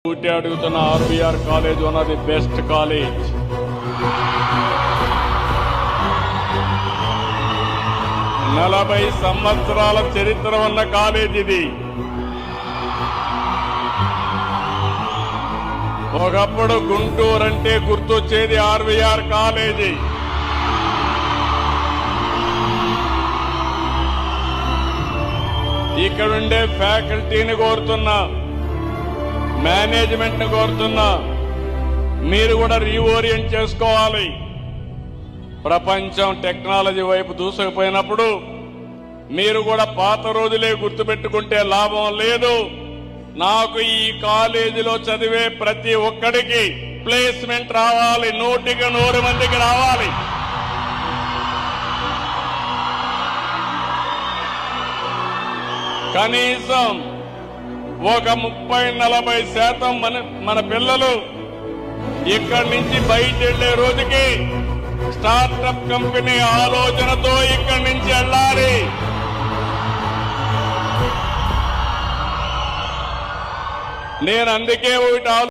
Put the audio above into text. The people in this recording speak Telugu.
అడుగుతున్న RBR college one of the best college. నలభై సంవత్సరాల చరిత్ర ఉన్న కాలేజ్ ఇది. ఒకప్పుడు గుంటూరు అంటే గుర్తొచ్చేది ఆర్బీఆర్ కాలేజీ. ఇక్కడుండే ఫ్యాకల్టీని కోరుతున్నా, మేనేజ్మెంట్ ని కోరుతున్నా, మీరు కూడా రీఓరియంట్ చేసుకోవాలి. ప్రపంచం టెక్నాలజీ వైపు దూసుకుపోయినప్పుడు మీరు కూడా పాత రోజులే గుర్తుపెట్టుకుంటే లాభం లేదు. నాకు ఈ కాలేజీలో చదివే ప్రతి ఒక్కడికి ప్లేస్మెంట్ రావాలి, 100 మందికి రావాలి. కనీసం ఒక 30-40% మన పిల్లలు ఇక్కడి నుంచి బయట వెళ్లే రోజుకి స్టార్టప్ కంపెనీ ఆలోచనతో ఇక్కడి నుంచి వెళ్ళాలి. నేను అందుకే ఒకటి